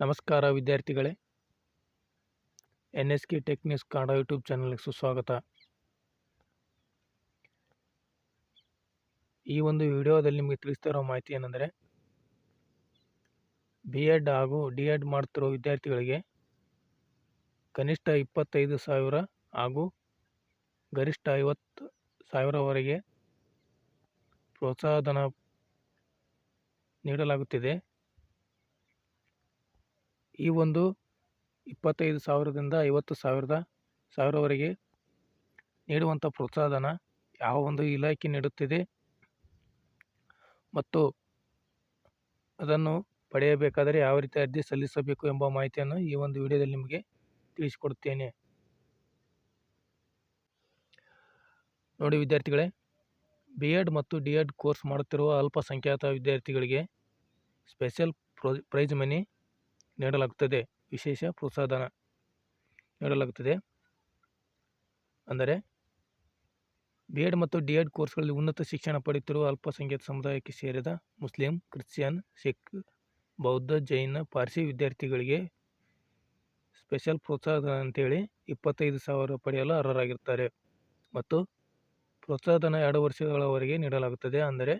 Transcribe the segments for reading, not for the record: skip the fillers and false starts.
ನಮಸ್ಕಾರ ವಿದ್ಯಾರ್ಥಿಗಳೇ, NSK tech news Kannada YouTube ಚಾನಲ್ಗೆ ಸುಸ್ವಾಗತ. ಈ ಒಂದು ವಿಡಿಯೋದಲ್ಲಿ ನಿಮಗೆ ತಿಳಿಸ್ತಿರೋ ಮಾಹಿತಿ ಏನೆಂದರೆ, B.Ed ಹಾಗೂ D.Ed ಮಾಡ್ತಿರೋ ವಿದ್ಯಾರ್ಥಿಗಳಿಗೆ ಕನಿಷ್ಠ 25,000 ಹಾಗೂ ಗರಿಷ್ಠ 50,000ವರೆಗೆ ಪ್ರೋತ್ಸಾಹಧನ ನೀಡಲಾಗುತ್ತಿದೆ. ಈ ಒಂದು 25,000ದಿಂದ 50,000ವರೆಗೆ ನೀಡುವಂಥ ಪ್ರೋತ್ಸಾಹಧನ ಯಾವ ಒಂದು ಇಲಾಖೆ ನೀಡುತ್ತಿದೆ ಮತ್ತು ಅದನ್ನು ಪಡೆಯಬೇಕಾದರೆ ಯಾವ ರೀತಿ ಅರ್ಜಿ ಸಲ್ಲಿಸಬೇಕು ಎಂಬ ಮಾಹಿತಿಯನ್ನು ಈ ಒಂದು ವಿಡಿಯೋದಲ್ಲಿ ನಿಮಗೆ ತಿಳಿಸಿಕೊಡುತ್ತೇನೆ. ನೋಡಿ ವಿದ್ಯಾರ್ಥಿಗಳೇ, B.Ed ಮತ್ತು D.Ed ಕೋರ್ಸ್ ಮಾಡುತ್ತಿರುವ ಅಲ್ಪಸಂಖ್ಯಾತ ವಿದ್ಯಾರ್ಥಿಗಳಿಗೆ ಸ್ಪೆಷಲ್ ಪ್ರೈಸ್ ಮನಿ ನೀಡಲಾಗುತ್ತದೆ. ವಿಶೇಷ ಪ್ರೋತ್ಸಾಹಧನ ನೀಡಲಾಗುತ್ತದೆ. ಅಂದರೆ B.Ed ಮತ್ತು D.Ed ಕೋರ್ಸ್ಗಳಲ್ಲಿ ಉನ್ನತ ಶಿಕ್ಷಣ ಪಡೆಯುತ್ತಿರುವ ಅಲ್ಪಸಂಖ್ಯಾತ ಸಮುದಾಯಕ್ಕೆ ಸೇರಿದ ಮುಸ್ಲಿಂ, ಕ್ರಿಶ್ಚಿಯನ್, ಸಿಖ್, ಬೌದ್ಧ, ಜೈನ, ಪಾರ್ಸಿ ವಿದ್ಯಾರ್ಥಿಗಳಿಗೆ ಸ್ಪೆಷಲ್ ಪ್ರೋತ್ಸಾಹಧನ ಅಂತೇಳಿ 25,000 ಪಡೆಯಲು ಅರ್ಹರಾಗಿರ್ತಾರೆ. ಮತ್ತು ಪ್ರೋತ್ಸಾಹಧನ 2 ವರ್ಷಗಳವರೆಗೆ ನೀಡಲಾಗುತ್ತದೆ. ಅಂದರೆ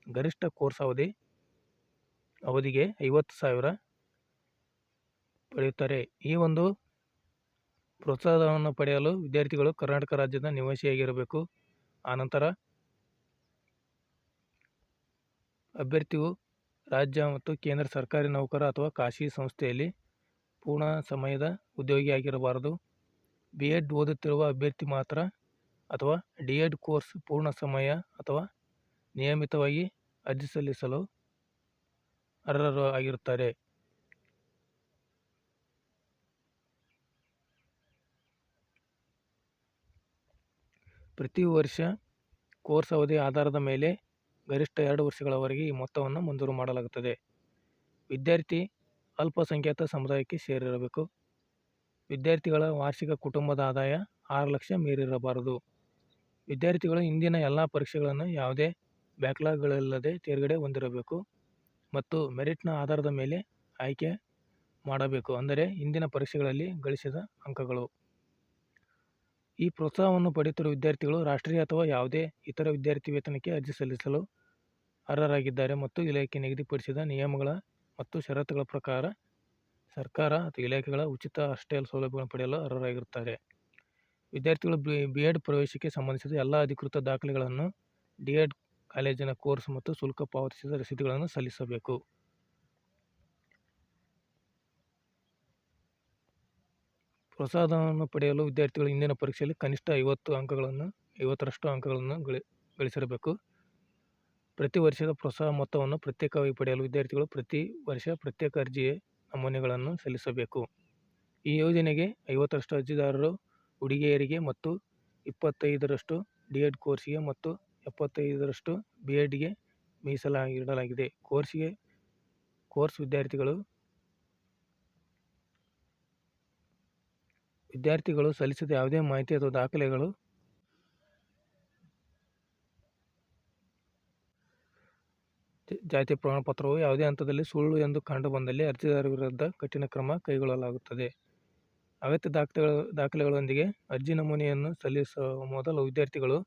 ಗರಿಷ್ಠ ಕೋರ್ಸ್ ಅವಧಿಗೆ 50,000 ಪಡೆಯುತ್ತಾರೆ. ಈ ಒಂದು ಪ್ರೋತ್ಸಾಹಧನವನ್ನು ಪಡೆಯಲು ವಿದ್ಯಾರ್ಥಿಗಳು ಕರ್ನಾಟಕ ರಾಜ್ಯದ ನಿವಾಸಿಯಾಗಿರಬೇಕು. ಆನಂತರ ಅಭ್ಯರ್ಥಿಯು ರಾಜ್ಯ ಮತ್ತು ಕೇಂದ್ರ ಸರ್ಕಾರಿ ನೌಕರ ಅಥವಾ ಖಾಸಗಿ ಸಂಸ್ಥೆಯಲ್ಲಿ ಪೂರ್ಣ ಸಮಯದ ಉದ್ಯೋಗಿಯಾಗಿರಬಾರದು. B.Ed ಓದುತ್ತಿರುವ ಅಭ್ಯರ್ಥಿ ಮಾತ್ರ ಅಥವಾ D.Ed ಕೋರ್ಸ್ ಪೂರ್ಣ ಸಮಯ ಅಥವಾ ನಿಯಮಿತವಾಗಿ ಅರ್ಜಿ ಸಲ್ಲಿಸಲು ಅರ್ಹರು ಆಗಿರುತ್ತಾರೆ. ಪ್ರತಿ ವರ್ಷ ಕೋರ್ಸ್ ಅವಧಿ ಆಧಾರದ ಮೇಲೆ ಗರಿಷ್ಠ 2 ವರ್ಷಗಳವರೆಗೆ ಈ ಮೊತ್ತವನ್ನು ಮಂಜೂರು ಮಾಡಲಾಗುತ್ತದೆ. ವಿದ್ಯಾರ್ಥಿ ಅಲ್ಪಸಂಖ್ಯಾತ ಸಮುದಾಯಕ್ಕೆ ಸೇರಿರಬೇಕು. ವಿದ್ಯಾರ್ಥಿಗಳ ವಾರ್ಷಿಕ ಕುಟುಂಬದ ಆದಾಯ 6 ಲಕ್ಷ ಮೀರಿರಬಾರದು. ವಿದ್ಯಾರ್ಥಿಗಳು ಇಂದಿನ ಎಲ್ಲ ಪರೀಕ್ಷೆಗಳನ್ನು ಯಾವುದೇ ಬ್ಯಾಕ್ಲಾಗ್ಗಳಿಲ್ಲದೆ ತೇರ್ಗಡೆ ಹೊಂದಿರಬೇಕು ಮತ್ತು ಮೆರಿಟ್ನ ಆಧಾರದ ಮೇಲೆ ಆಯ್ಕೆ ಮಾಡಬೇಕು. ಅಂದರೆ ಇಂದಿನ ಪರೀಕ್ಷೆಗಳಲ್ಲಿ ಗಳಿಸಿದ ಅಂಕಗಳು. ಈ ಪ್ರೋತ್ಸಾಹವನ್ನು ಪಡೆಯುತ್ತಿರುವ ವಿದ್ಯಾರ್ಥಿಗಳು ರಾಷ್ಟ್ರೀಯ ಅಥವಾ ಯಾವುದೇ ಇತರ ವಿದ್ಯಾರ್ಥಿ ವೇತನಕ್ಕೆ ಅರ್ಜಿ ಸಲ್ಲಿಸಲು ಅರ್ಹರಾಗಿದ್ದಾರೆ ಮತ್ತು ಇಲಾಖೆ ನಿಗದಿಪಡಿಸಿದ ನಿಯಮಗಳ ಮತ್ತು ಷರತ್ತುಗಳ ಪ್ರಕಾರ ಸರ್ಕಾರ ಅಥವಾ ಇಲಾಖೆಗಳ ಉಚಿತ ಹಾಸ್ಟೆಲ್ ಸೌಲಭ್ಯಗಳನ್ನು ಪಡೆಯಲು ಅರ್ಹರಾಗಿರುತ್ತಾರೆ. ವಿದ್ಯಾರ್ಥಿಗಳು B.Ed ಪ್ರವೇಶಕ್ಕೆ ಸಂಬಂಧಿಸಿದ ಎಲ್ಲ ಅಧಿಕೃತ ದಾಖಲೆಗಳನ್ನು, D.Ed ಕಾಲೇಜಿನ ಕೋರ್ಸ್ ಮತ್ತು ಶುಲ್ಕ ಪಾವತಿಸಿದ ರಸೀದಿಗಳನ್ನು ಸಲ್ಲಿಸಬೇಕು. ಪ್ರೋತ್ಸಾಹಧನವನ್ನು ಪಡೆಯಲು ವಿದ್ಯಾರ್ಥಿಗಳು ಇಂದಿನ ಪರೀಕ್ಷೆಯಲ್ಲಿ ಕನಿಷ್ಠ 50ರಷ್ಟು ಅಂಕಗಳನ್ನು ಗಳಿಸಿರಬೇಕು. ಪ್ರತಿ ವರ್ಷದ ಪ್ರೋತ್ಸಾಹ ಮೊತ್ತವನ್ನು ಪ್ರತ್ಯೇಕವಾಗಿ ಪಡೆಯಲು ವಿದ್ಯಾರ್ಥಿಗಳು ಪ್ರತಿ ವರ್ಷ ಪ್ರತ್ಯೇಕ ಅರ್ಜಿ ನಮೂನೆಗಳನ್ನು ಸಲ್ಲಿಸಬೇಕು. ಈ ಯೋಜನೆಗೆ 50ರಷ್ಟು ಅರ್ಜಿದಾರರು ಹುಡುಗಿಯರಿಗೆ ಮತ್ತು 25ರಷ್ಟು D.Ed ಕೋರ್ಸ್ಗೆ ಮತ್ತು 75ರಷ್ಟು B.Edಗೆ ಮೀಸಲಾಗಿಡಲಾಗಿದೆ. ಕೋರ್ಸ್ ವಿದ್ಯಾರ್ಥಿಗಳು ಸಲ್ಲಿಸಿದ ಯಾವುದೇ ಮಾಹಿತಿ ಅಥವಾ ದಾಖಲೆಗಳು ಜಾತಿ ಪ್ರಮಾಣಪತ್ರವು ಯಾವುದೇ ಹಂತದಲ್ಲಿ ಸುಳ್ಳು ಎಂದು ಕಂಡುಬಂದಲ್ಲಿ ಅರ್ಜಿದಾರರ ವಿರುದ್ಧ ಕಠಿಣ ಕ್ರಮ ಕೈಗೊಳ್ಳಲಾಗುತ್ತದೆ. ಅಗತ್ಯ ದಾಖಲೆಗಳೊಂದಿಗೆ ಅರ್ಜಿ ನಮೂನೆಯನ್ನು ಸಲ್ಲಿಸುವ ಮೊದಲು ವಿದ್ಯಾರ್ಥಿಗಳು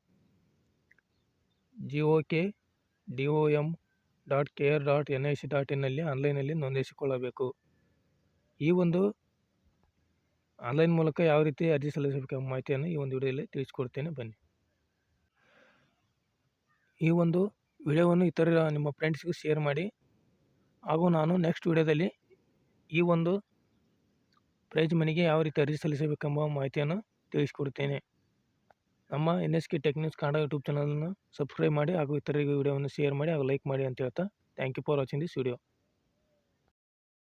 gok.dom.kr.nic.in ನಲ್ಲಿ ಆನ್ಲೈನ್ನಲ್ಲಿ ನೋಂದಾಯಿಸಿಕೊಳ್ಳಬೇಕು. ಈ ಒಂದು ಆನ್ಲೈನ್ ಮೂಲಕ ಯಾವ ರೀತಿ ಅರ್ಜಿ ಸಲ್ಲಿಸಬೇಕೆಂಬ ಮಾಹಿತಿಯನ್ನು ಈ ಒಂದು ವಿಡಿಯೋದಲ್ಲಿ ತಿಳಿಸಿಕೊಡ್ತೇನೆ. ಬನ್ನಿ. ಈ ಒಂದು ವಿಡಿಯೋವನ್ನು ಇತರ ನಿಮ್ಮ ಫ್ರೆಂಡ್ಸ್ಗೂ ಶೇರ್ ಮಾಡಿ. ಹಾಗೂ ನಾನು ನೆಕ್ಸ್ಟ್ ವಿಡಿಯೋದಲ್ಲಿ ಈ ಒಂದು ಪ್ರೈಸ್ ಮನಿಗೆ ಯಾವ ರೀತಿ ಅರ್ಜಿ ಸಲ್ಲಿಸಬೇಕೆಂಬ ಮಾಹಿತಿಯನ್ನು ತಿಳಿಸಿಕೊಡುತ್ತೇನೆ. ನಮ್ಮ NSK tech news Kannada YouTube ಚಾನಲನ್ನು ಸಬ್ಸ್ಕ್ರೈಬ್ ಮಾಡಿ ಹಾಗೂ ಇತರರಿಗೆ ವಿಡಿಯೋವನ್ನು ಶೇರ್ ಮಾಡಿ ಹಾಗೂ ಲೈಕ್ ಮಾಡಿ ಅಂತ ಹೇಳ್ತಾ, thank you for watching this video.